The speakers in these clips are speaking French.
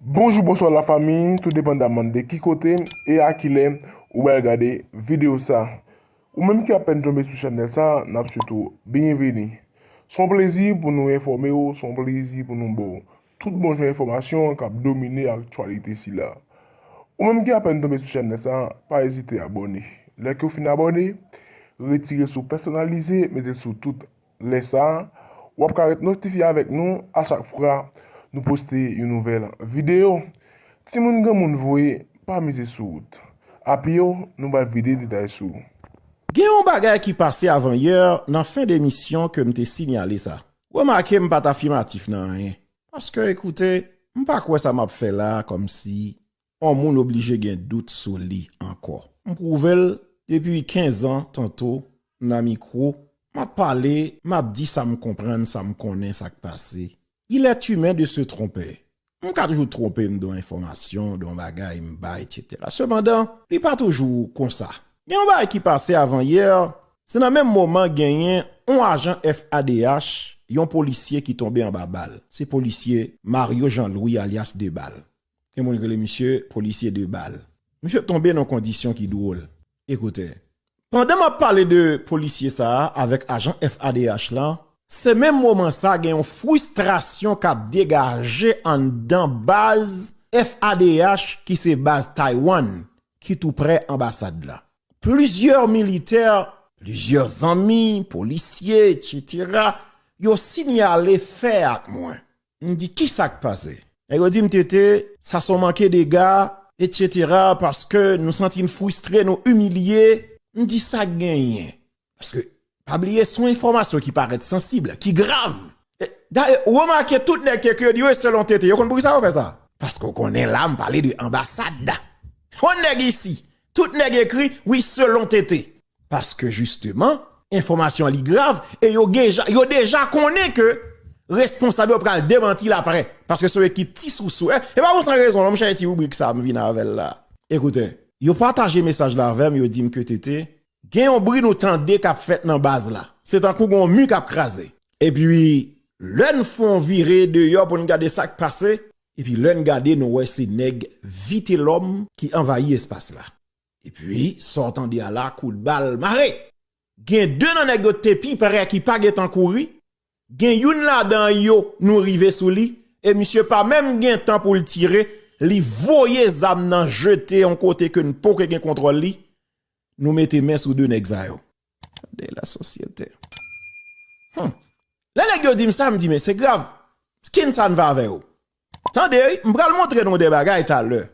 Bonjour, bonsoir la famille, tout dépendamment de qui côté et à qui l'aime ou va regarder vidéo ça. Ou même qui a peine tombé sur channel ça, n'a surtout bienvenue. Son plaisir pour nous informer ou son plaisir pour nous bon. Toute bonne information qui a dominé l'actualité ici là. Ou même qui a peine tombé sur channel ça, pas hésiter à abonner. Dès que vous finissez abonner, retirez sous personnalisé, mettez sous toutes les ça. Ou après être notifié avec nous à chaque fois nous poster une nouvelle vidéo. Si moun gen moun voye, pas mise sous. Après nous va vider détail sous. Gen yon bagay qui passé avant hier dans fin d'émission que m'te signalé ça. Remarquez m'pas affirmatif nan rien. Parce que écoutez, m'pas quoi ça m'a fait là comme si on moun obligé gen doute sur lui encore. M'prouvel depuis 15 ans tantôt nan micro, m'a parlé, m'a dit ça me comprendre, ça me connaît ça qui passé. Il est humain de se tromper. On ka toujours tromper dans information, dans bagay m'ba etc. Cependant, il pas toujours comme ça. Il y a un bagay qui passait avant hier, c'est dans le même moment gagné un agent FADH, un policier qui tombé en bas balle. C'est policier Mario Jean-Louis alias Deballe. Et mon le monsieur policier Deballe. Monsieur tombé dans condition qui drôle. Écoutez, pendant m'a parlé de policier ça avec agent FADH là, c'est même moment ça gagne une frustration qu'a dégagé en dans base FADH qui c'est base Taïwan qui tout près ambassade là. Plusieurs militaires, plusieurs amis, policiers, etc. Yo signalé fait avec moi. On dit qui ça qui passé? Et yo dit m'tété, ça sont manqué des gars, etc. parce que nous sentons frustrés, nous humiliés. On dit ça gagne. Parce que pas oublier son information qui paraît sensible, qui grave. D'ailleurs, remarquez tout nèg qui dit selon tété, yo connait pour ça on fait ça? Parce qu'on connaît là me parler de ambassade. On nèg ici, tout nèg écrit oui selon tété. Parce que justement, information li grave et yo déjà connaît que responsable pral démentir après parce que son équipe ti sous et pas pour sans raison, on cherche ti rubrique ça me vinn avec là. Écoutez, yo partager message là avec yo dit que tété gen yon bruit nou tande k'ap fait dans base là. C'est un coup gon mu k'ap krasé. Et puis l'un font virer dehors pour nous garder ça qui passé et puis l'un garder nous ouais c'est nèg vite l'homme qui envahit espace là. Et puis sortant de là coup de balle maré. Gen deux nan nèg te pi pare qui pa gen tan kouri. Gen youn là dans yo nous rive sous li et monsieur pas même gen temps pour le tirer, li voye zam nan jeter en côté que ne pou gen contrôle li. Nous mettons main sous deux nèg sa yo. De la société. Là nèg yo dit ça me dit mais c'est grave. Skin ça ne va avec vous. Attendez, m'pral montrer nous des bagages tout à l'heure.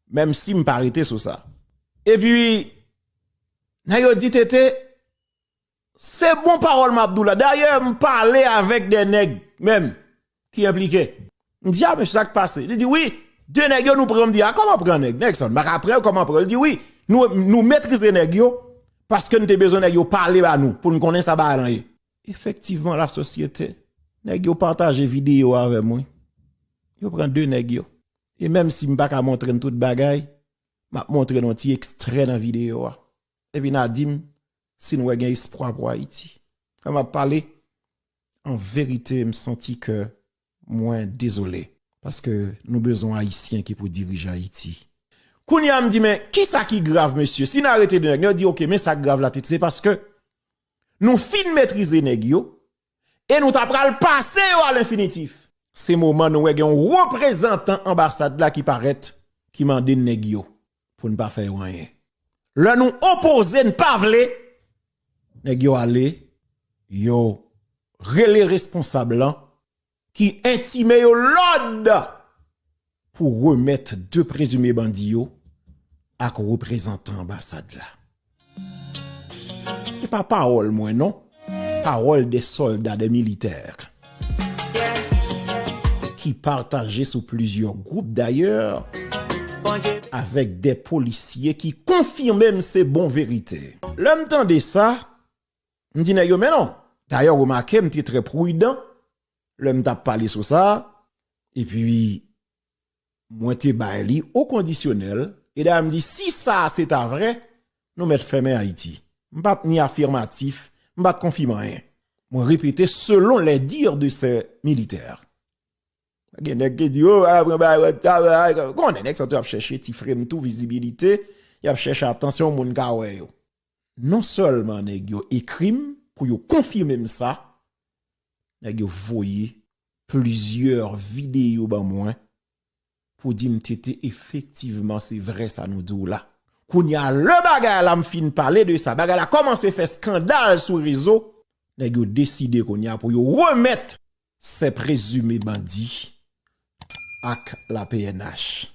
Même si m'parité sur ça. Et puis nèg yo dit tété c'est bon parole m'Abdoula. D'ailleurs m'parler avec des nèg même qui impliqué. M'dit ah mais ça qui passe. Il dit oui, deux nèg yo nous prend dit ah comment prendre nèg ça. M'a après comment prendre. Il dit oui. Nous maîtriser nèg yo parce que nous avons besoin nèg yo parler à nous pour nous connaître ça ba nan. Effectivement la société nèg yo partager vidéo avec moi. Yo prend deux nèg yo. Et même si m'pa ka montrer tout bagay, m'a montrer un petit extrait dans vidéo. Et puis n'a dit si nous gen espoir pour Haïti. Quand m'a parlé en vérité me senti que moins désolé parce que nous besoin haïtiens qui pour diriger Haïti. Kounia me dit, mais qui ça qui grave, monsieur? Si nous arrêtons de nèg, nous dit, ok, mais ça grave la tête, c'est parce que nous fin maîtriser nèg yo, et nous t'apprend passer à l'infinitif. C'est moment nous avons un représentant ambassade là qui paraît, qui m'a dit nèg yo, pour ne pas faire rien. Là nous opposer, ne pas vle, nèg yo aller, yo, relé responsable là, qui intime yo l'ordre pour remettre deux présumés bandits yo à représentant ambassade là. C'est pas parole moi non, parole des soldats des militaires qui partageaient sous plusieurs groupes d'ailleurs avec des policiers qui confirment même ces bonnes vérités. L'homme tendait ça, me dit yo mais non. D'ailleurs remarquez m'était très prudent. L'homme t'a parlé sur ça et puis moi te baili au conditionnel et là me dit si ça c'est vrai nous mettre fermer Haïti m'pas ni affirmatif m'pas confirmer rien moi répéter selon les dires de ces militaires Gen nèg qui dit oh kon nèg sont a chercher ti frame tout visibilité, y a chercher attention moun ka wè yo. Non seulement nèg yo écrit pour yo confirmer ça, nèg yo voyé plusieurs vidéos ban moi pour dire m'tété effectivement c'est vrai ça nous dit là. Koun y a le bagay la m'fin parler de ça, bagay la commencé faire scandale sur réseau, nèg yo décidé qu'on y a pour yo remettre ces présumés bandits ak la PNH.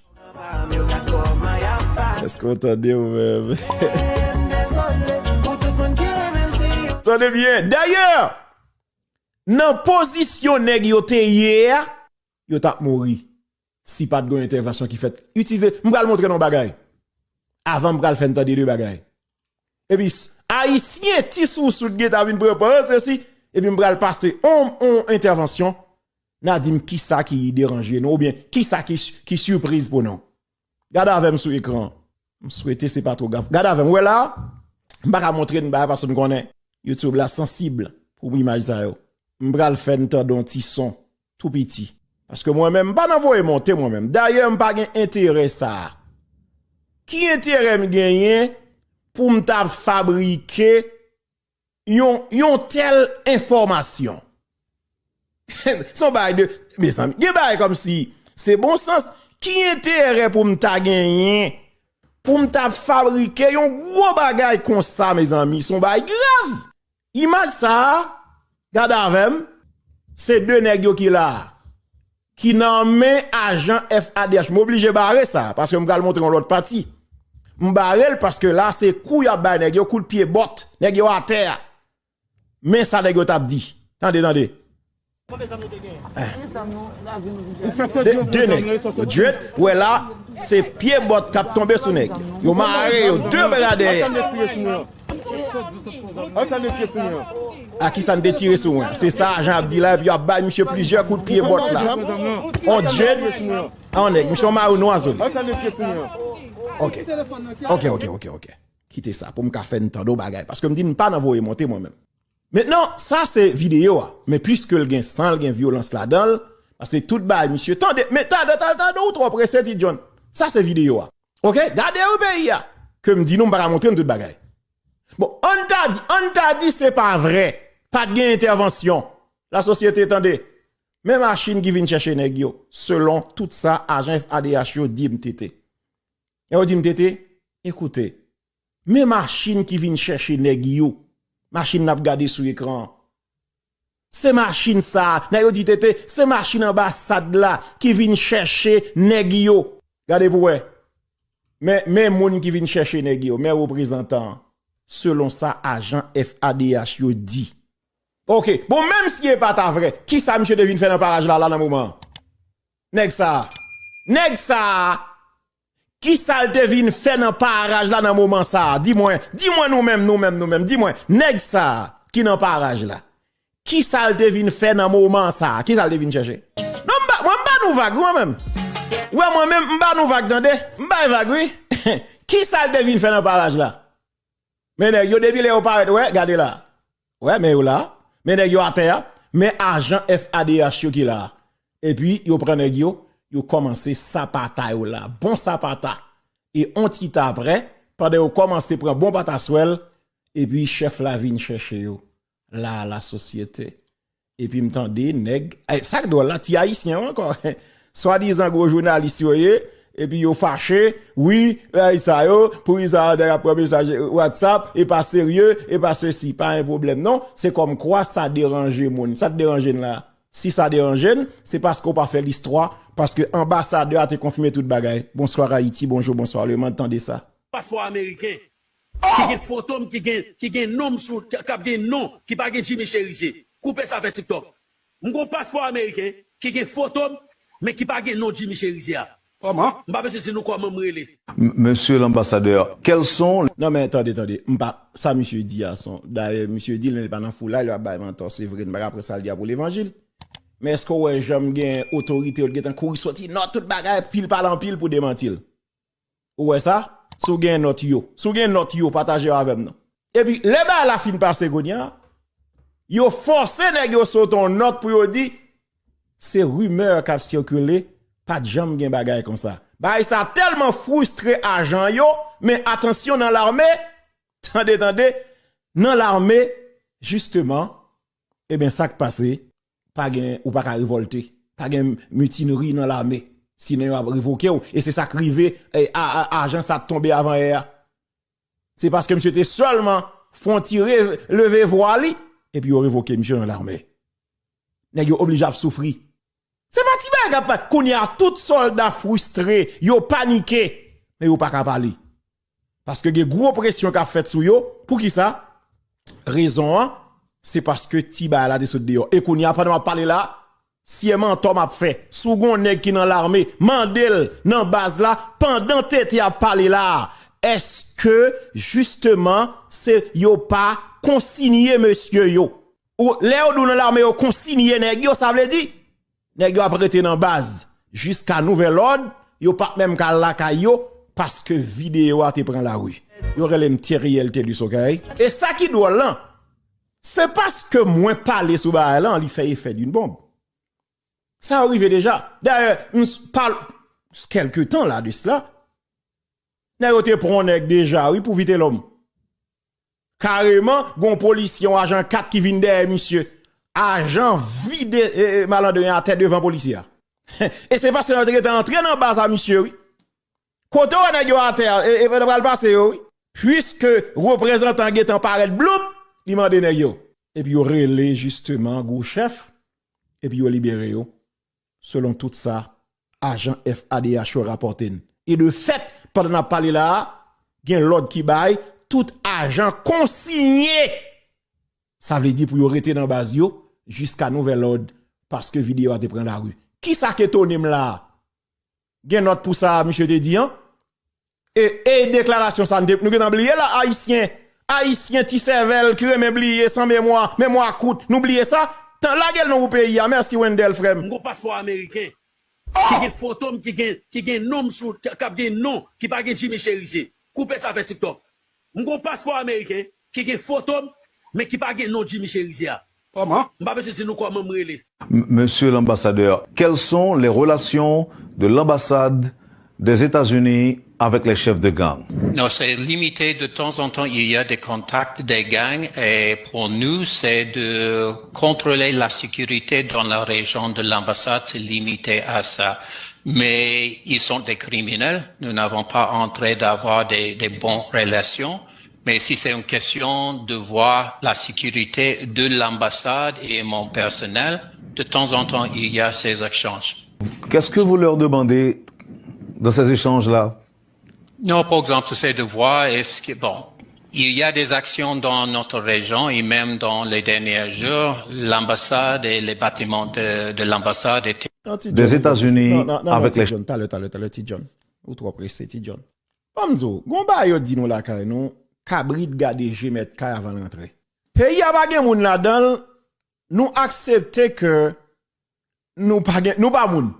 Est-ce que vous entendez vous-même? Attendez bien. D'ailleurs, dans position nèg yo te hier, yo tap mouri. Si pas de intervention qui fait utiliser, m'pral montrer non bagay. Avant m'pral faire entendre deux bagay. Et puis haïtien ti sou de ta vinn préparer ceci et puis m'pral passer on intervention. N'a dit qui ça qui dérange nous ou bien qui ça qui surprise pour nous. Gade avec sur écran. Je souhaite c'est pas trop grave. Gade avec moi là, m'pa montrer n'ba parce que nous connaît YouTube là sensible pour image ça yo. M'pral faire entendre un petit son tout petit parce que moi-même pas n'envoyer monter moi-même. D'ailleurs m'pa gen intérêt ça. Qui intérêt me gagner pour m'ta fabriquer yon telle information. Son bail de mes amis, gen bail comme si c'est bon sens. Qui intérêt pour m'ta gagner pour m'ta fabriquer yon gros bagay comme ça mes amis, son bail grave. Image ça, gade avec c'est deux nèg yo qui là qui nomme agent FADH. M'oblige barrer ça parce que m'gal montrer l'autre partie. M'barrel parce que là c'est coup ya ba nèg yo coup de pied botte, nèg yo à terre. Mais ça nèg yo t'a dit. Attendez. Deux ouais là, c'est pied botte qui a tombé sur nèg. Yo maré yo deux braders. À qui ça ne détire sur moi? C'est ça, Jean Abdillah, puis il a battu monsieur plusieurs coups de pied botte là. On jet, on est, monsieur Marou Noison. Ok. Quittez ça pour me faire un temps de bagaille. Parce que me dit pas d'envoyer monter moi-même. Maintenant, ça c'est vidéo, mais puisque le gain sans le gain violence là-dedans, parce que tout bail, monsieur, attendez, mais t'as ou trois pressé, dit John. Ça c'est vidéo. Ok? Gardez au pays, que me dit nous pas montrer toute bagaille. Bon, on t'a dit c'est pas vrai. Pas de gain intervention. La société, attendez. Même machine qui vient chercher nèg yo, selon tout ça, agent FADH yo dit m'tété. Et on dit m'tété, écoutez, même machine qui vient chercher nèg yo, machine n'a regardé sur écran. C'est machine ça, n'a yo dit tété, c'est machine ambassade là qui vient chercher nèg yo. Regardez pour ouais. Mais moun qui vient chercher nèg yo, mes représentants, selon ça, agent FADH yo dit. Ok, bon, même si n'est pas ta vrai, qui ça, monsieur devine faire dans parage là, dans le moment? Nèg ça, qui ça devine faire dans parage là, dans le moment ça? Dis-moi nous-mêmes, dis-moi, nèg ça, qui dans parage là? Qui ça devine faire dans le moment ça? Qui ça devine chercher? Non, moi, nous vague, moi-même. Ouais, moi-même, nous vague, attendez, vague, oui. Qui ça devine faire dans parage là? Mais nèg yo depuis les paraît, ouais, regardez là. Ouais, mais yo là. Mais nèg yo à terre, mais agent FADH yo qui là. Et puis yo prend nèg yo commencé sapata yo là, bon sapata. Et on tit après, pendant yo commencé prendre bon pataswell et puis chef la vinn chercher yo là la société. Et puis m'tendez nèg, ça doit là ti haïtien encore. Soi-disant gros journaliste yo et puis yo fâché, oui, ça yo, pour ça d'après message WhatsApp et pas sérieux et pas ceci, pas un problème non, c'est comme quoi ça dérange moun, ça te dérange là. Si ça dérange, c'est parce qu'on pas fait l'histoire parce que ambassadeur a te confirmé toute bagaille. Bonsoir Haïti, bonsoir le monde, entendez ça. Passeport américain qui gen photo qui gen nom sous qui gen nom qui pas gen Jimmy Cherise. Coupez ça avec TikTok. Mon passeport américain qui gen photo mais qui pas gen nom Jimmy Cherise. Comment? Monsieur l'ambassadeur, quels sont... Non mais attendez. Ça monsieur dit à son... D'ailleurs, monsieur dit, il n'est pas dans foule là, il a pas mentor, c'est vrai, mais après ça, il dit pour l'évangile. Mais est-ce que ouais, j'aime bien autorité, ou gen courir sorti, non, toute bagaille, pile par en pile pour démentir. Ouais ça? Sou gen note yo, partagez avec nous. Et puis, les ba la fin par Ségonia, yo forcé nèg yo sur ton note pour yo di, c'est rumeur qui a circulé, pas de jambe gen bagay comme ça. Bah, ça tellement frustré agent yo, mais attention dans l'armée, tendez, dans l'armée, justement, eh bien, ça qui passé, pas gen, ou pas qu'à révolter, pas gen mutinerie dans l'armée, sinon il a révoqué, et c'est ça qui arrivé, agent ça tombé avant hier. C'est parce que monsieur était seulement, font tirer, lever voile, et puis il a révoqué monsieur dans l'armée. Nèg yo obligé à souffrir. C'est pas ti bagay qu'on y a tout soldats frustrés, yo paniqué, mais yo pas capable parler. Parce que gen gros pression qu'a fait sou yo, pour qui ça? Raison hein, c'est parce que Tiba la descend dehors. Et qu'on y a pendant parler là, si un mentor m'a fait, sou gon nèg qui dans l'armée, mandel dans base là, pendant tête y a parlé là, est-ce que justement c'est yo pas consigné monsieur yo? Ou Léo dans l'armée yo consigné nèg yo, ça veut dire nèg yo a prêté dans base jusqu'à nouvel ordre, yo pas même ka la yo parce que vidéo a te prend la rue. Yo relèm Thierry du Sokay. Et ça qui doit là, c'est parce que moins parler sous ba là, il fait effet d'une bombe. Ça arrive déjà. D'ailleurs, on parle quelques temps là de cela. Nèg yo te prend nèg déjà, oui, pour vite l'homme. Carrément, gon policier, agent 4 qui vient derrière monsieur. Agent vide malandrin à tête devant policier. Et c'est parce que notre est entré dans base à monsieur, oui. Côté on a yo à terre, et va le passer, oui. Puisque représentant Gétan paraît bloup, il m'a donné yo. Et puis yo relé justement gros chef, et puis yo libéré yo. Selon tout ça, agent FADH rapporté. Et de fait, pendant qu'on a parlé là, gen l'ordre qui baille, tout agent consigné. Ça veut dire pour y rester dans base yo jusqu'à nouvel ordre parce que vidéo a te prendre la rue. Qui ça qui étonne là? Gen note pour ça monsieur te dit hein? Et déclaration ça nous avons oublié là haïtien ti cervelle qui remet oublier sans mémoire coûte. N'oubliez ça. Tant la gueule dans au pays. Merci Wendell frère. Mon passeport américain qui gen photo qui gen nom sous qui gen nom qui pas gen Jimmy Cherise. Coupez ça avec TikTok. Mon passeport américain qui gen photo mais qui pas gen nom Jimmy Cherise. Comment? Monsieur l'ambassadeur, quelles sont les relations de l'ambassade des États-Unis avec les chefs de gang? Non, c'est limité. De temps en temps, il y a des contacts des gangs et pour nous, c'est de contrôler la sécurité dans la région de l'ambassade. C'est limité à ça. Mais ils sont des criminels. Nous n'avons pas entré d'avoir des bonnes relations. Mais si c'est une question de voir la sécurité de l'ambassade et mon personnel, de temps en temps, il y a ces échanges. Qu'est-ce que vous leur demandez dans ces échanges-là? Non, par exemple, c'est de voir est-ce que, bon, il y a des actions dans notre région et même dans les derniers jours, l'ambassade et les bâtiments de l'ambassade étaient... Des États-Unis avec les... T'as le John. Ou trop pressé, John. Omzo, gomba yo di nou la kay nou, kabrit gade jemet kay avant l'entrée. Pays a pas gen moun là-dedans, nous accepter que nous pas moun.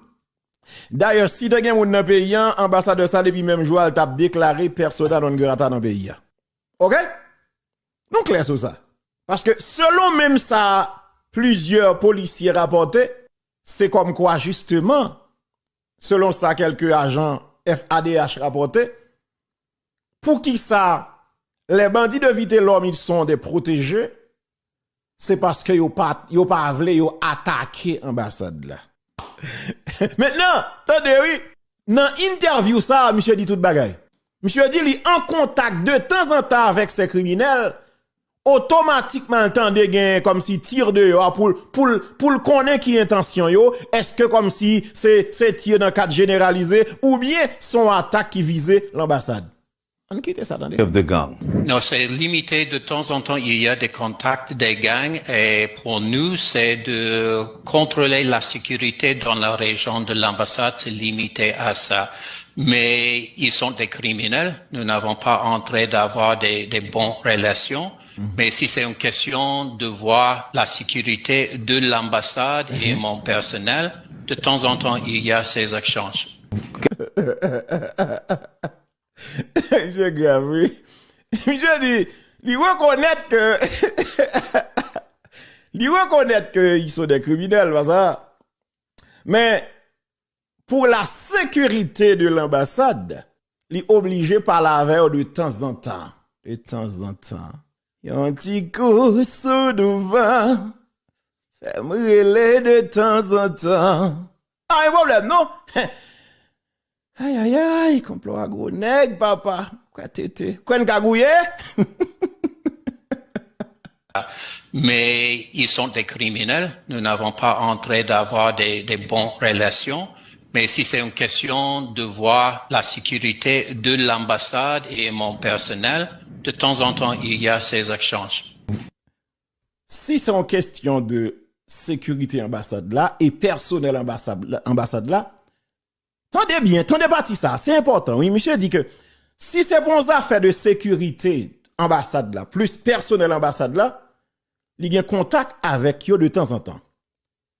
D'ailleurs, si te gen moun nan pays, ambassadeur ça depuis même jour, elle t'a déclaré persona non grata dans pays. OK? Non clair sur ça. Parce que selon même ça, plusieurs policiers rapportés, c'est comme quoi justement, selon ça quelques agents FADH rapportés, pour qui ça, les bandits de vite l'homme, ils sont des protégés, c'est parce que yo pas vle yo attaquer ambassade là. Maintenant, attendez oui, dans interview ça, monsieur dit tout bagay. Monsieur dit li en contact de temps en temps avec ces criminels, automatiquement entendez gen comme si tire de yo pour connaître qui intention yo, est-ce que comme si c'est tir dans cadre généralisé ou bien son attaque qui visait l'ambassade. On quitte ça dans les chefs de gang. Non, c'est limité. De temps en temps, il y a des contacts des gangs et pour nous, c'est de contrôler la sécurité dans la région de l'ambassade. C'est limité à ça. Mais ils sont des criminels. Nous n'avons pas entré d'avoir des bonnes relations. Mais si c'est une question de voir la sécurité de l'ambassade et mon personnel, de temps en temps, il y a ces échanges. J'ai gravé. Je dis, il reconnaît que ils sont des criminels, parce que Mais pour la sécurité de l'ambassade, il est obligé par la veille de temps en temps. De temps en temps. Il y a un petit coup sous devant. Fais-moi relais de temps en temps. Ah, un problème, non? Aïe, aïe, aïe, complot à gros nègre, papa. Quoi tété? Quoi une cagouille? Mais ils sont des criminels. Nous n'avons pas entré d'avoir des bonnes relations. Mais si c'est une question de voir la sécurité de l'ambassade et mon personnel, de temps en temps, il y a ces échanges. Si c'est en question de sécurité ambassade là et personnel ambassade là, tendez bien, tendez parti ça, c'est important. Oui, monsieur dit que si c'est pour une affaire de sécurité ambassade là, plus personnel ambassade là, il y a un contact avec eux de temps en temps.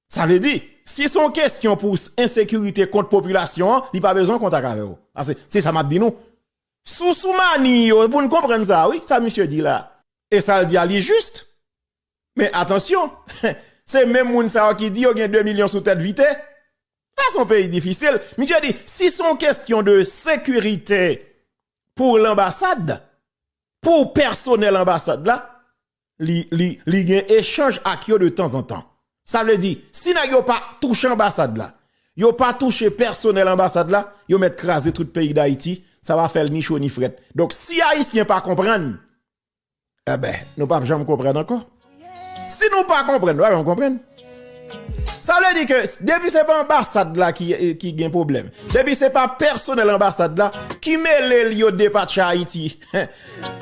Ça veut dire, si son question pour insécurité contre population, il n'y a pas besoin de contact avec eux. C'est ça m'a dit nous. Sous-mani, pour nous comprendre ça, oui, ça monsieur dit là. Et ça le dit à lui juste. Mais attention, c'est même moun ça qui dit qu'il y a 2 millions sous tête vite. C'est un pays difficile. Monsieur dit, si son question de sécurité pour l'ambassade, pour personnel ambassade là, li y a échange avec eux de temps en temps. Ça veut dire, si n'a pas touché l'ambassade là, yo pas touché personnel ambassade là, yo met craser tout le pays d'Haïti, ça va faire ni chaud ni fret. Donc si haïtien pas comprendre, eh ben, nous pas jamais comprendre encore. Si nous pas comprendre, nous pas comprendre. Ça veut dire que depuis c'est pas ambassade là qui gagne problème. Depuis c'est pas personnel ambassade là qui mêle li au dépatch Haïti.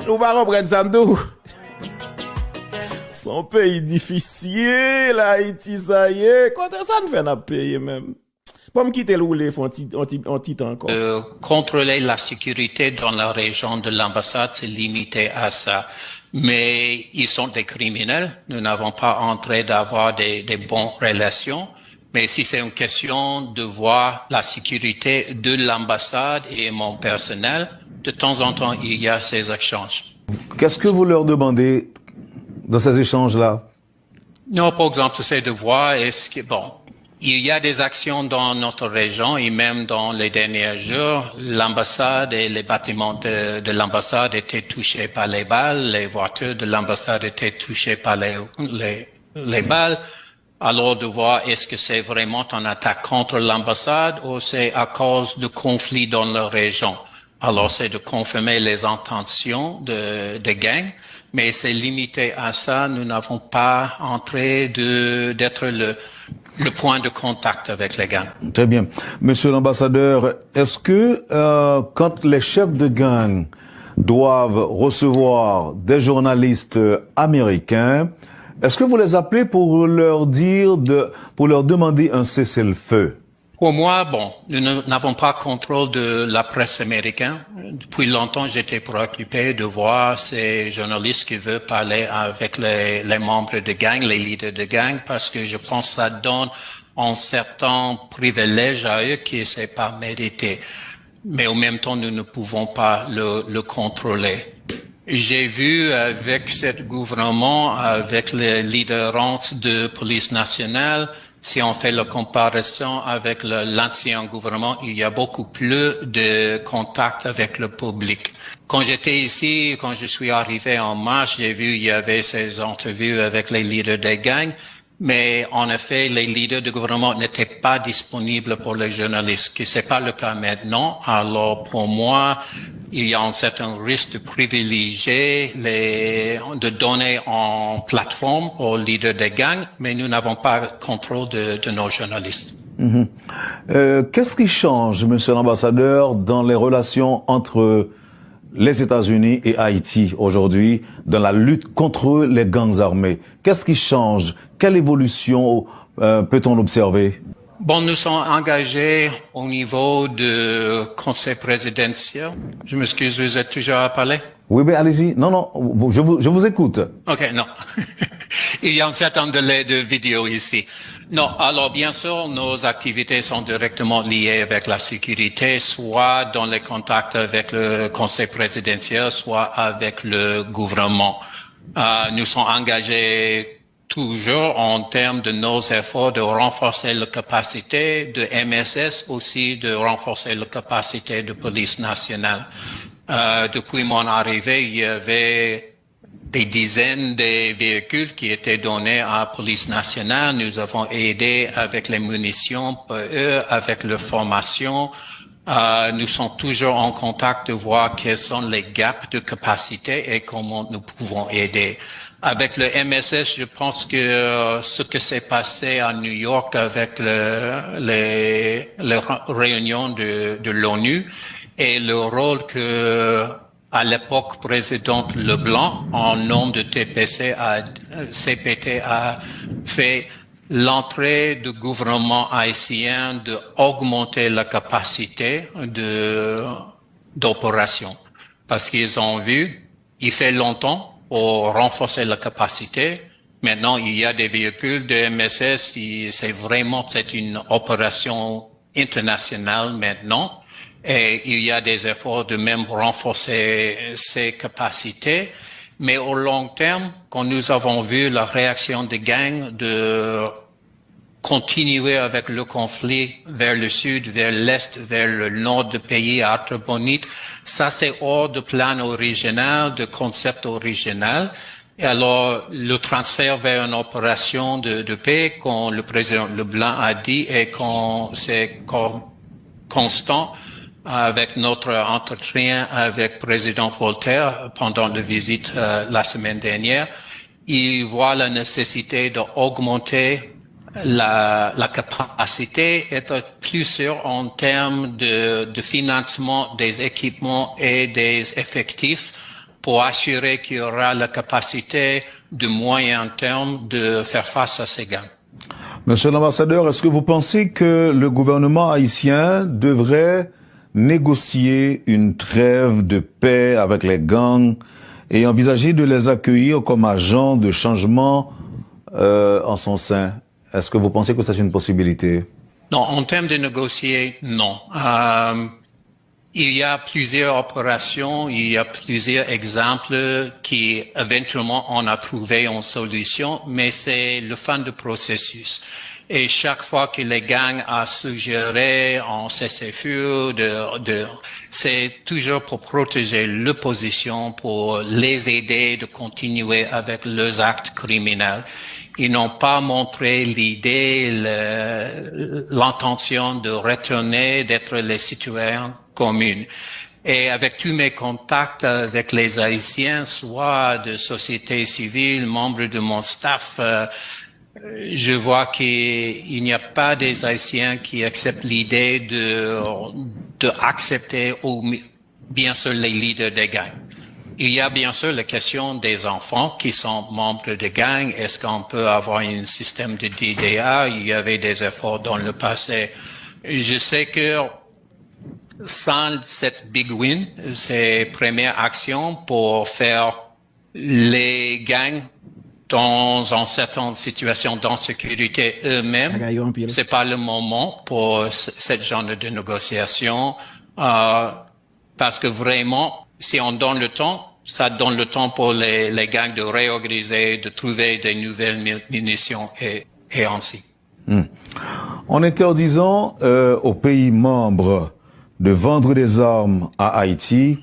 Nous pas comprendre ça nous. Son pays difficile, Haïti, ça y est. Quand ça nous fait n'a payer même. Pour me quitter le rouler, un petit temps encore. Contrôler la sécurité dans la région de l'ambassade, c'est limité à ça. Mais ils sont des criminels. Nous n'avons pas entré d'avoir des bonnes relations. Mais si c'est une question de voir la sécurité de l'ambassade et mon personnel, de temps en temps, il y a ces échanges. Qu'est-ce que vous leur demandez dans ces échanges-là? Non, par exemple, c'est de voir est-ce que, bon, il y a des actions dans notre région et même dans les derniers jours, l'ambassade et les bâtiments de l'ambassade étaient touchés par les balles, les voitures de l'ambassade étaient touchées par les balles. Alors de voir est-ce que c'est vraiment une attaque contre l'ambassade ou c'est à cause de conflits dans la région. Alors c'est de confirmer les intentions de gangs. Mais c'est limité à ça. Nous n'avons pas entré d'être le point de contact avec les gangs. Très bien. Monsieur l'ambassadeur, est-ce que quand les chefs de gang doivent recevoir des journalistes américains, est-ce que vous les appelez pour leur demander un cessez-le-feu? Pour moi, bon, nous n'avons pas contrôle de la presse américaine. Depuis longtemps, j'étais préoccupé de voir ces journalistes qui veulent parler avec les membres de gang, les leaders de gang, parce que je pense que ça donne un certain privilège à eux qui c'est pas mérité. Mais en même temps, nous ne pouvons pas le contrôler. J'ai vu avec ce gouvernement, avec les leaders de police nationale, si on fait la comparaison avec l'ancien gouvernement, il y a beaucoup plus de contact avec le public. Quand j'étais ici, quand je suis arrivé en mars, j'ai vu il y avait ces entrevues avec les leaders des gangs, mais en effet, les leaders du gouvernement n'étaient pas disponibles pour les journalistes, que c'est pas le cas maintenant. Alors pour moi, il y a un certain risque de privilégier de donner en plateforme aux leaders des gangs, mais nous n'avons pas contrôle de nos journalistes. Qu'est-ce qui change, monsieur l'ambassadeur, dans les relations entre les États-Unis et Haïti aujourd'hui dans la lutte contre les gangs armés? Qu'est-ce qui change? Quelle évolution peut-on observer? Bon, nous sommes engagés au niveau du conseil présidentiel. Je m'excuse, vous êtes toujours à parler? Oui, mais allez-y. Non, je vous écoute. OK, non. Il y a un certain délai de vidéo ici. Non, alors bien sûr, nos activités sont directement liées avec la sécurité, soit dans les contacts avec le conseil présidentiel, soit avec le gouvernement. Nous sommes engagés toujours en termes de nos efforts de renforcer la capacité de MSS, aussi de renforcer la capacité de police nationale. Depuis mon arrivée, il y avait des dizaines de véhicules qui étaient donnés à la police nationale. Nous avons aidé avec les munitions pour eux, avec leur formation. Nous sommes toujours en contact de voir quels sont les gaps de capacité et comment nous pouvons aider. Avec le MSS, je pense que ce que s'est passé à New York avec les réunions de l'ONU et le rôle que à l'époque président Leblanc, en nom de CPT, a fait l'entrée du gouvernement haïtien d'augmenter la capacité d'opération. Parce qu'ils ont vu, il fait longtemps pour renforcer la capacité. Maintenant, il y a des véhicules de MSS, c'est une opération internationale maintenant. Et il y a des efforts de même renforcer ces capacités. Mais au long terme, quand nous avons vu la réaction des gangs de continuer avec le conflit vers le sud, vers l'est, vers le nord du pays, à Artibonite, ça c'est hors de plan original, de concept original. Et alors, le transfert vers une opération de paix, quand le président Leblanc a dit, et quand c'est constant, avec notre entretien avec le président Voltaire pendant la visite la semaine dernière, il voit la nécessité d'augmenter la capacité, être plus sûr en termes de financement des équipements et des effectifs pour assurer qu'il y aura la capacité de moyen terme de faire face à ces gangs. Monsieur l'ambassadeur, est-ce que vous pensez que le gouvernement haïtien devrait négocier une trêve de paix avec les gangs et envisager de les accueillir comme agents de changement en son sein? Est-ce que vous pensez que c'est une possibilité? Non, en termes de négocier, non. Il y a plusieurs opérations, il y a plusieurs exemples qui éventuellement on a trouvé une solution, mais c'est le fin du processus. Et chaque fois que les gangs a suggéré en cessez-le-feu, c'est toujours pour protéger l'opposition, pour les aider de continuer avec leurs actes criminels. Ils n'ont pas montré l'idée, l'intention de retourner, d'être les citoyens communs. Et avec tous mes contacts avec les Haïtiens, soit de société civile, membres de mon staff, je vois qu'il n'y a pas des Haïtiens qui acceptent l'idée de accepter ou bien sûr les leaders des gangs. Il y a bien sûr la question des enfants qui sont membres de gangs. Est-ce qu'on peut avoir un système de DDA? Il y avait des efforts dans le passé. Je sais que sans cette big win, ces premières actions pour faire les gangs dans une certaine situation d'insécurité eux-mêmes, c'est pas le moment pour ce genre de négociation, parce que vraiment, si on donne le temps, ça donne le temps pour les gangs de réorganiser, de trouver des nouvelles munitions et ainsi. En interdisant aux pays membres de vendre des armes à Haïti,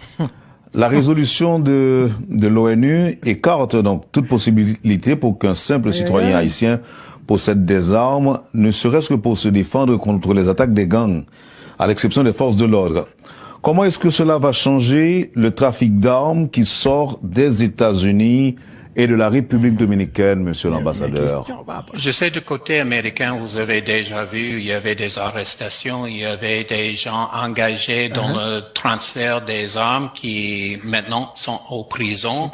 la résolution de l'ONU écarte donc toute possibilité pour qu'un simple citoyen haïtien possède des armes, ne serait-ce que pour se défendre contre les attaques des gangs, à l'exception des forces de l'ordre. Comment est-ce que cela va changer le trafic d'armes qui sort des États-Unis et de la République dominicaine, monsieur l'ambassadeur? Je sais du côté américain, vous avez déjà vu, il y avait des arrestations, il y avait des gens engagés dans le transfert des armes qui maintenant sont en prison.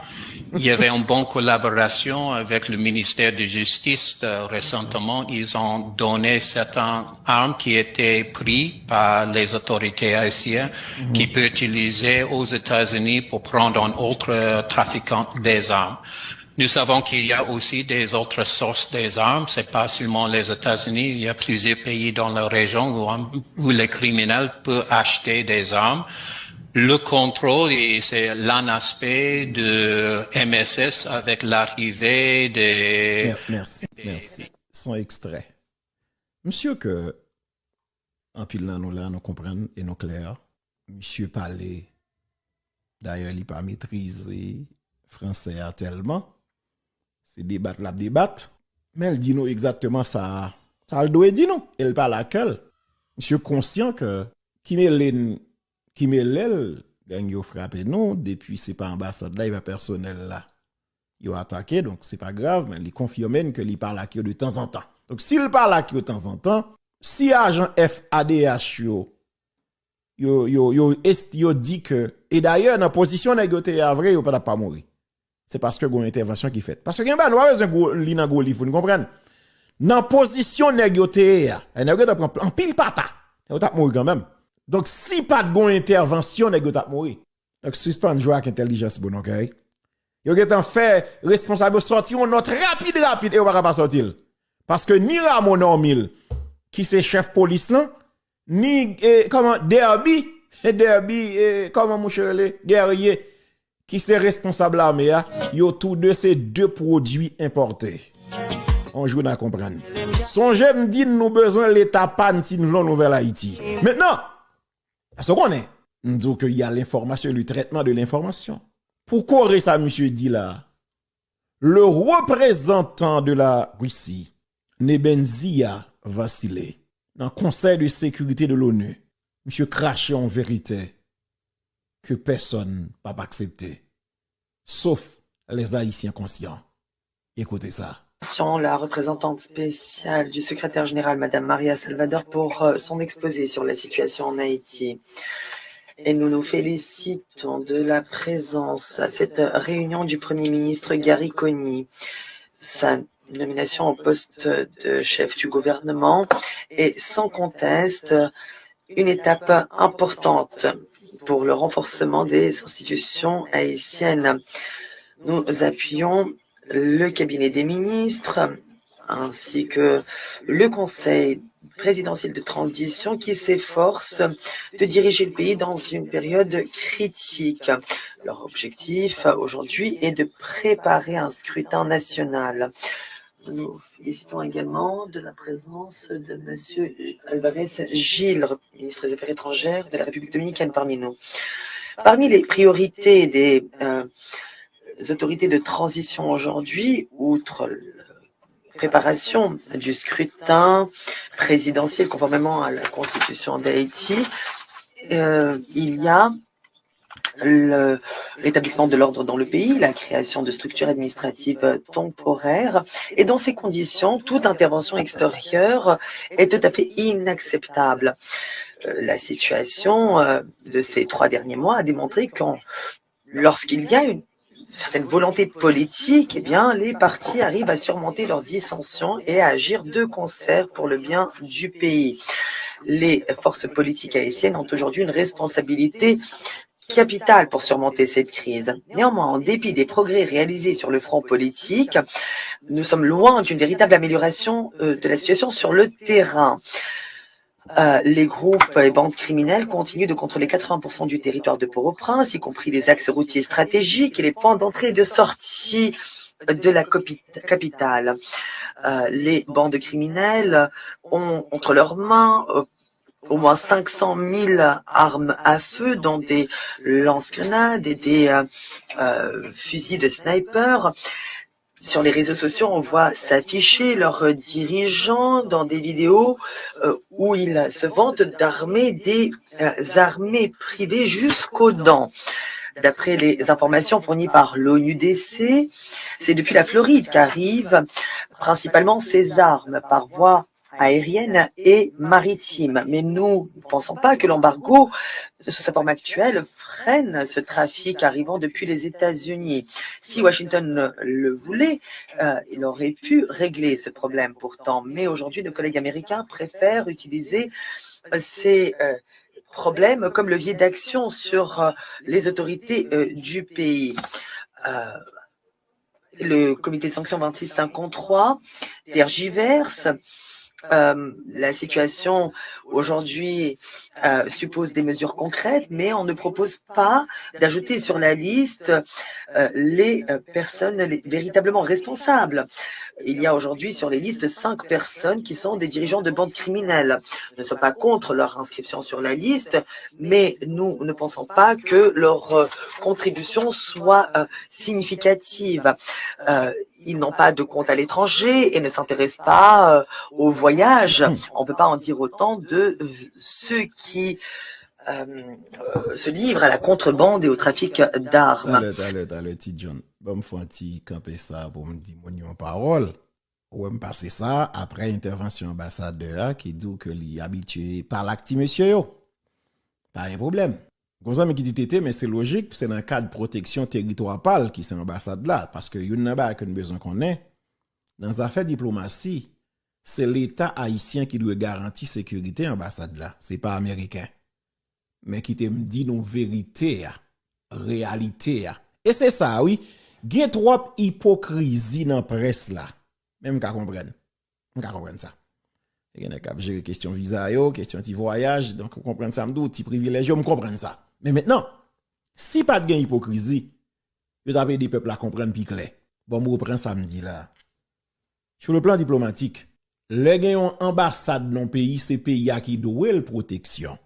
Il y avait une bonne collaboration avec le ministère de Justice. Récemment, ils ont donné certaines armes qui étaient prises par les autorités haïtiennes qui peuvent utiliser aux États-Unis pour prendre un autre trafiquant des armes. Nous savons qu'il y a aussi des autres sources des armes. C'est pas seulement les États-Unis. Il y a plusieurs pays dans la région où les criminels peuvent acheter des armes. le contrôle, et c'est l'un aspect de MSS avec l'arrivée des... Merci. Son extrait. Monsieur que, en pile là, nous comprenons et nous clair. Monsieur parlait, d'ailleurs, il n'a pas maîtrisé français tellement. C'est débat. Mais elle dit nous exactement ça. Ça le doit dire non. Elle parle à quel. Monsieur conscient que, qui met l'aile, gang yo frappé nous, depuis c'est pas ambassade là, il va personnel là. Il a attaqué, donc c'est pas grave, mais il confirme que il parle à qui de temps en temps. Donc s'il parle à qui de temps en temps, si agent FADH yo dit que, et d'ailleurs, dans la position négociée à vrai, yo pas mourir. C'est parce que une intervention qui fait. Parce que gen ba nous besoin li nan go li, vous comprenez? Dans position négociée, négocié prend en pile pata. Yo t'a mourir quand même. Donc si pas de bonne intervention, négocié t'a mourir. Donc suspend jouer avec intelligence bon, OK? Yo gen fait responsable sortir une note rapide et on va pas sortir. Parce que ni Ramon Normil qui c'est chef police là, ni comment Derby, comment mon cher guerrier qui c'est responsable l'armée, yo tous deux c'est deux produits importés. On joue à comprendre. Songez me dit nous besoin l'état panne si nous voulons nouvelle Haïti. Maintenant, ce qu'on est, nous disons qu'il y a l'information, le traitement de l'information. Pourquoi ça monsieur dit là? Le représentant de la Russie, Nebenzia Vassilé, dans le Conseil de sécurité de l'ONU, monsieur craché en vérité que personne n'a pas accepté, sauf les Haïtiens conscients. Écoutez ça. La représentante spéciale du secrétaire général, Madame Maria Salvador, pour son exposé sur la situation en Haïti. Et nous nous félicitons de la présence à cette réunion du Premier ministre Gary Coney. Sa nomination au poste de chef du gouvernement est sans conteste une étape importante pour le renforcement des institutions haïtiennes. Nous appuyons le cabinet des ministres ainsi que le conseil présidentiel de transition qui s'efforce de diriger le pays dans une période critique. Leur objectif aujourd'hui est de préparer un scrutin national. Nous félicitons également de la présence de M. Alvarez Gil, ministre des Affaires étrangères de la République dominicaine parmi nous. Parmi les priorités des autorités de transition aujourd'hui, outre la préparation du scrutin présidentiel conformément à la Constitution d'Haïti, il y a le rétablissement de l'ordre dans le pays, la création de structures administratives temporaires, et dans ces conditions, toute intervention extérieure est tout à fait inacceptable. La situation de ces 3 derniers mois a démontré que lorsqu'il y a une certaine volonté politique, eh bien, les partis arrivent à surmonter leurs dissensions et à agir de concert pour le bien du pays. Les forces politiques haïtiennes ont aujourd'hui une responsabilité capitale pour surmonter cette crise. Néanmoins, en dépit des progrès réalisés sur le front politique, nous sommes loin d'une véritable amélioration de la situation sur le terrain. Les groupes et bandes criminelles continuent de contrôler 80% du territoire de Port-au-Prince, y compris les axes routiers stratégiques et les points d'entrée et de sortie de la capitale. Les bandes criminelles ont entre leurs mains au moins 500 000 armes à feu, dont des lance-grenades et des fusils de sniper. Sur les réseaux sociaux, on voit s'afficher leurs dirigeants dans des vidéos où ils se vantent d'armer des armées privées jusqu'aux dents. D'après les informations fournies par l'ONUDC, c'est depuis la Floride qu'arrivent principalement ces armes par voie aérienne et maritime. Mais nous ne pensons pas que l'embargo, sous sa forme actuelle, freine ce trafic arrivant depuis les États-Unis. Si Washington le voulait, il aurait pu régler ce problème pourtant. Mais aujourd'hui, nos collègues américains préfèrent utiliser ces problèmes comme levier d'action sur les autorités du pays. Le comité de sanctions 2653 tergiverse La situation aujourd'hui suppose des mesures concrètes, mais on ne propose pas d'ajouter sur la liste les personnes véritablement responsables. Il y a aujourd'hui sur les listes 5 personnes qui sont des dirigeants de bandes criminelles. Nous ne sommes pas contre leur inscription sur la liste, mais nous ne pensons pas que leur contribution soit significative. Ils n'ont pas de compte à l'étranger et ne s'intéressent pas au voyage. On ne peut pas en dire autant de ceux qui se livrent à la contrebande et au trafic d'armes. Allez, petit John. Bon, faut un petit camper ça pour me dire mon parole. Ou me passer ça après intervention ambassadeur qui dit que l'y habitué par l'acti monsieur yo. Pas un problème. Gonzame qui dit tété, mais c'est logique, c'est dans le cadre de protection territoriale qui c'est ambassade là, parce que yon n'a pas qu'un besoin qu'on ait. Dans les affaires diplomatie, c'est l'État haïtien qui doit garantir sécurité ambassade là, c'est pas américain. Mais qui te me dit nos vérités, réalité. Et c'est ça, oui. Il y a trop hypocrisie dans la presse là. Même qu'à comprendre. On comprendre ça. Il y a qu'à gérer question visa, question de voyage, donc on comprend ça, m'dou, petit privilège, on comprend ça. Mais maintenant, si pas de hypocrisie, je t'appelle des peuples à comprendre plus clair. Bon, je reprends samedi là. Sur le plan diplomatique, les gagnants ambassade dans le pays, c'est pays qui doit la protection.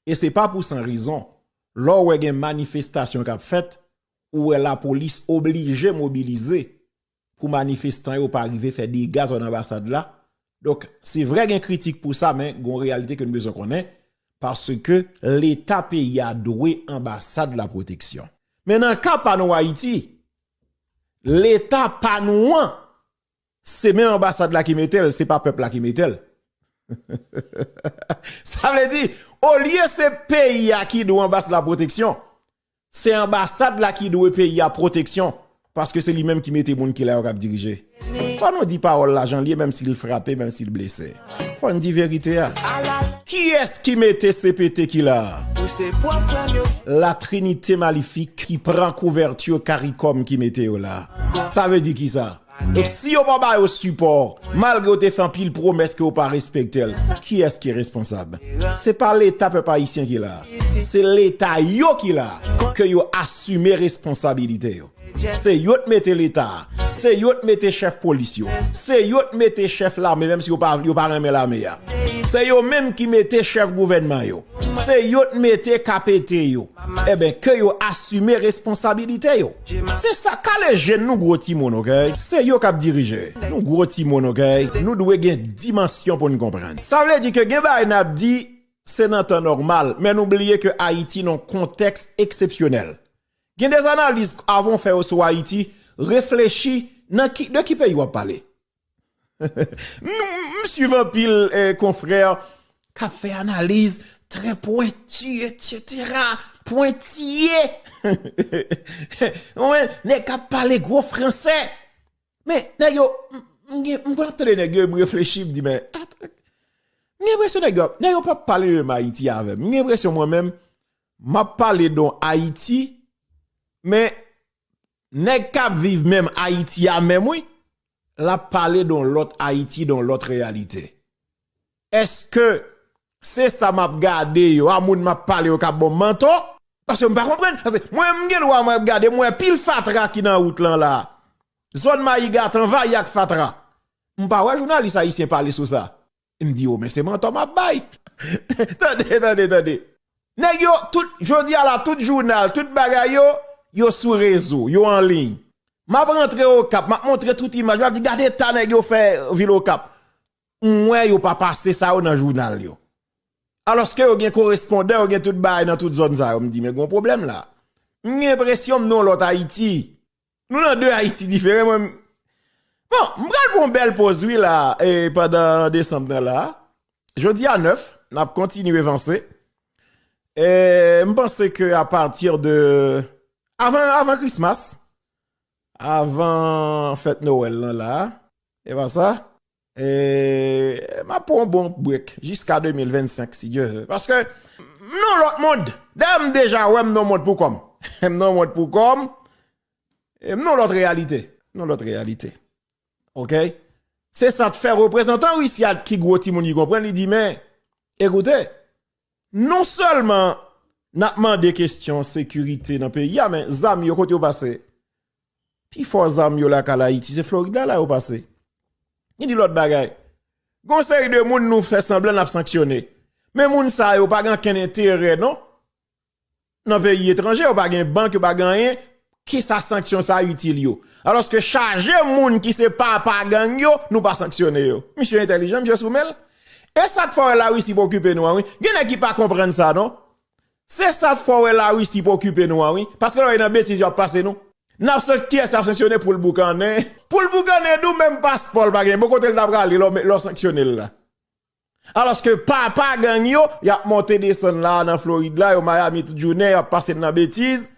Et c'est pas pour sans raison. Lors où il y a une manifestation qui a fait, où la police obligée de mobiliser pour manifestants ou pas arriver faire des gaz en ambassade là. Donc, c'est vrai qu'il y a une critique pour ça, mais il y a une réalité que nous besoin qu'on ait, parce que l'État pays a doué ambassade de la protection. Mais dans le cas pas nous Haïti, l'État pas nous, c'est même ambassade là qui met-elle, c'est pas peuple là qui met-elle. Ça veut dire, au lieu c'est pays qui doit ambassade de la protection, c'est ambassade là qui doit pays à protection, parce que c'est lui-même qui mettait moun qui l'a dirigé. Faut nous dire parole l'argent lié même s'il frappait, même s'il blessé. Faut nous dire vérité. Qui est-ce qui mettait CPT qui là? La Trinité maléfique qui prend couverture CARICOM qui mettait là. Ça veut dire qui ça? Donc si on pas au support, malgré que fait pile promesse que vous pas respecté, qui est-ce qui est responsable? C'est pas l'État peuple haïtien qui là. C'est l'État yo qui là que yo assumer responsabilité yo. C'est yo te mette l'État, c'est yo te mette chef police yo, c'est yo te mette chef l'armée même si yo pas remet l'armée. C'est yo même qui mette chef gouvernement yo. C'est yo te mette KPT yo. Eh ben que yo assumer responsabilité yo. C'est ça quand les jeunes nous gros timon, OK? C'est yo qui diriger. Nous gros timon, OK? Nous devons gagner dimension pour nous comprendre. Ça veut dire que Geba n'a dit c'est dans temps normal, mais n'oubliez que Haïti dans contexte exceptionnel. Il y a des analyses avant fait sur Haïti, réfléchis de qui pays on parler. Suivant pile confrère qui a fait analyse très pointue etc. Pointillé. Ouais, n'est qu'à parler gros français. Mais nèg yo m'entendre nèg yo réfléchir dit mais j'ai l'impression nèg yo pas parler de Haïti avec. J'ai l'impression moi-même m'a parlé de Haïti. Mais, nèg k'ap vive même Haïti a même oui, la parler dans l'autre Haïti, dans l'autre réalité. Est-ce que c'est ça m'a gardé yo, a moun m'a parlé au cap bon manto? Parce que m'pas comprendre, parce que moi m'gen droit m'a regarder moi pile fatra qui dans route là. Zone Maïga t'en va yak fatra. M'pas ouais journaliste haïtien parler sur ça. Il me dit oh mais c'est manto m'a bail. Attendez. Nèg yo tout jodi à la tout journal, tout bagay yo sous réseau, yo en ligne. M'a rentré au Cap, m'a montré toute image, m'a dit regardez ta nèg yo fait ville au Cap. Ouais, yo pas passé ça dans journal yo. Alors que yo gen correspondant, yo gen tout bail dans toute zone ça, on me dit mais gon problème là. J'ai l'impression non l'autre Haïti. Nous dans deux Haïti différents. Bon, m'pral pour une belle pause oui là et pendant décembre là. Jeudi à 9, n'a continué avancer. Et je pense que à partir de avant Christmas, avant fête Noël là, et voilà ça. Et m'a pour un bon break jusqu'à 2025 si Dieu veut. Parce que non l'autre monde, d'ailleurs déjà ouais non monde pour comme. Non monde pour comme. Et non l'autre réalité, OK? C'est ça de faire représentant Russie qui gros timoun, il comprend, il dit, mais, écoutez, non seulement, n'a demandé questions sécurité dans le pays, mais zam yo kote yo passé. Puis faut zam yo la kala Haïti, c'est Florida là yo passé. Il dit l'autre bagay. Conseil de moun nous fait semblant n'a sanctionner. Mais moun sa yo pas gan ken intérêt non. Dans pays étranger, yo pas gen banque, yo pas gan rien qui sa sanction ça utile yo. Alors que charger moun qui c'est pas gang yo, nous pas sanctionner yo. Monsieur intelligent, monsieur Soumel. Et ça te fait la Russie pour occuper nous, oui. Gen qui pas comprendre ça non. C'est ça te fait la Russie pour occuper nous, oui. Parce que là, il y a une bêtise qui a passé nous. N'a qui est sanctionné pour le boucané. Pour le boucané, nous même passeport, bagay. Beaucoup de gens l'ont sanctionné là. Alors que papa gang yo, y a monté descendre là, dans Floride là, au Miami toute journée, y a passé dans la bêtise.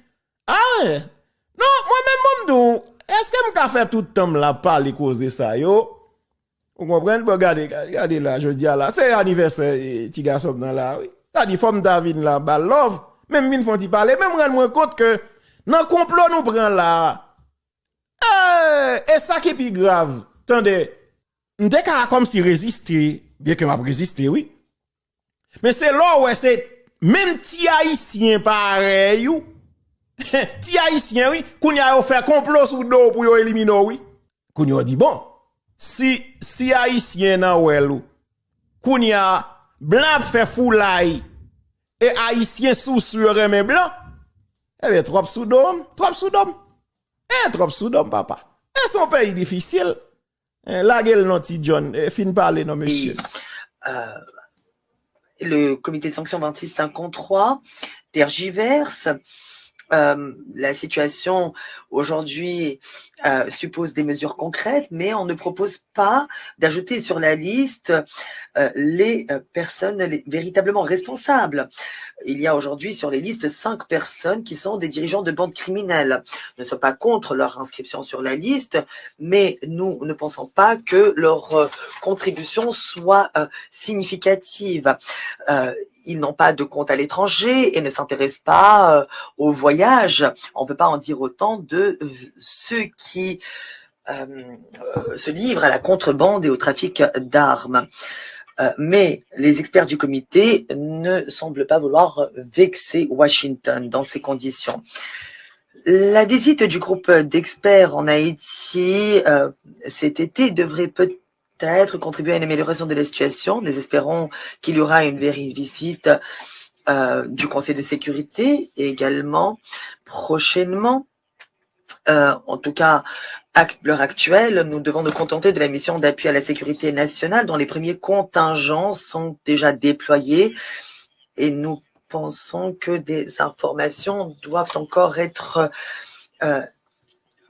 Ah, non, moi-même, m'dou, est-ce que m'ka fait tout le temps là, parler causer ça, yo? Vous comprenez? Regardez là, je dis là, c'est anniversaire, petit garçon dans là, oui. Ça dit, femme David là, bah, love. Même vin font y parler, même rendre compte que, dans le complot nous prend là. Et ça qui est plus grave. Attendez, m'dé comme si résister, bien que m'a résister, oui. Mais c'est là où c'est, même ti haïtien pareil, ou. Ti haïtien, oui, qu'on y a fait complot sous dos pour yo éliminer, oui. Qu'on y a dit, bon, si haïtien nan ouel ou, qu'on y a blanc fait foulay, et haïtien sous sur mais blanc, eh bien, trop sous d'homme. Trop sous d'homme, papa. Et son pays difficile. La gueule, non, ti John, fin parler, non, monsieur. Le comité de sanctions 2653 tergiverse. La situation aujourd'hui suppose des mesures concrètes, mais on ne propose pas d'ajouter sur la liste les personnes véritablement responsables. Il y a aujourd'hui sur les listes 5 personnes qui sont des dirigeants de bandes criminelles. Nous ne sommes pas contre leur inscription sur la liste, mais nous ne pensons pas que leur contribution soit significative. Ils n'ont pas de compte à l'étranger et ne s'intéressent pas au voyage. On ne peut pas en dire autant de ceux qui se livrent à la contrebande et au trafic d'armes. Mais les experts du comité ne semblent pas vouloir vexer Washington dans ces conditions. La visite du groupe d'experts en Haïti cet été devrait peut-être contribuer à une amélioration de la situation. Nous espérons qu'il y aura une visite du Conseil de sécurité également prochainement. En tout cas, à l'heure actuelle, nous devons nous contenter de la mission d'appui à la sécurité nationale dont les premiers contingents sont déjà déployés et nous pensons que des informations doivent encore être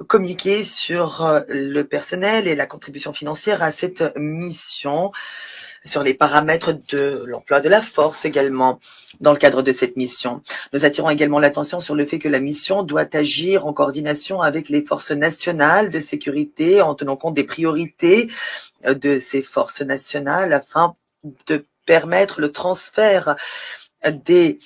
communiquer sur le personnel et la contribution financière à cette mission, sur les paramètres de l'emploi de la force également dans le cadre de cette mission. Nous attirons également l'attention sur le fait que la mission doit agir en coordination avec les forces nationales de sécurité en tenant compte des priorités de ces forces nationales afin de permettre le transfert des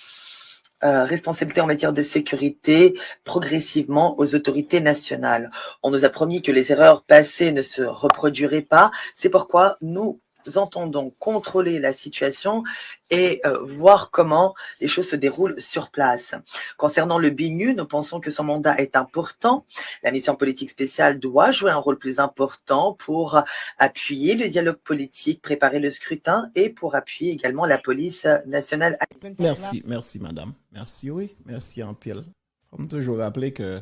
responsabilité en matière de sécurité progressivement aux autorités nationales. On nous a promis que les erreurs passées ne se reproduiraient pas. C'est pourquoi nous entendons contrôler la situation et voir comment les choses se déroulent sur place. Concernant le BNU, nous pensons que son mandat est important. La mission politique spéciale doit jouer un rôle plus important pour appuyer le dialogue politique, préparer le scrutin et pour appuyer également la police nationale. Merci madame. Merci, oui. Merci en pile. Comme toujours rappeler que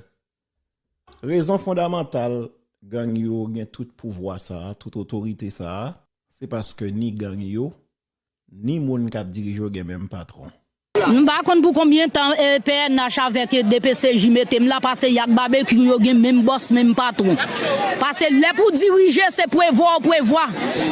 raison fondamentale, gang yo gen tout pouvoir ça, toute autorité ça, c'est parce que ni gang yo, ni moun kap dirige gen même patron. M'pa konn pour combien de temps PNH avec DPCJ mettem là parce que yak barbecue yo gen même boss même patron. Parce que les pour diriger c'est prévoir.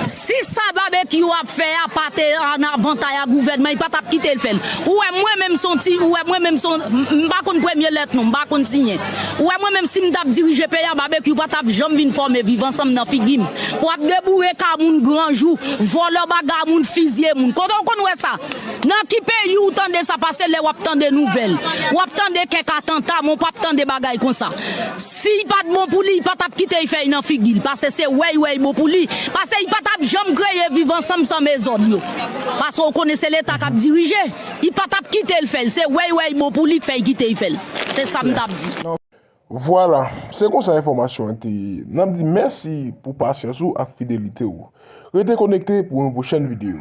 Si ça barbecue a fait à partir en avantage à gouvernement, il pas t'a quitter le fait. Ouais moi même son ti, ouais moi même son m'pa konn première lettre non, m'pa konn signer. Ouais moi même si m't'a diriger pays à barbecue pas t'a jamais vinn former vivre ensemble dans figim. Pour débourer ka moun grand jour, voler bagarre moun fusiller moun. Quand on connaît ça, dans qui pays ou tande ça passer les wap tande nouvelles. Wap tande quelques attentats, mon pas tande bagay comme ça. Si pas de bon pour lui, pas tap quitter il fait une figure parce que c'est ouais bon pour lui parce qu'il pas tap jamais créer vivre ensemble sans maison yo. Parce qu'on connaissait l'état qui a dirigé, il pas tap quitter le fait, c'est ouais bon pour lui qui fait quitter il fait. C'est ça me tap dit. Voilà, c'est comme ça l'information. N'a dit merci pour patience ou à fidélité ou. Restez connectés pour une prochaine vidéo.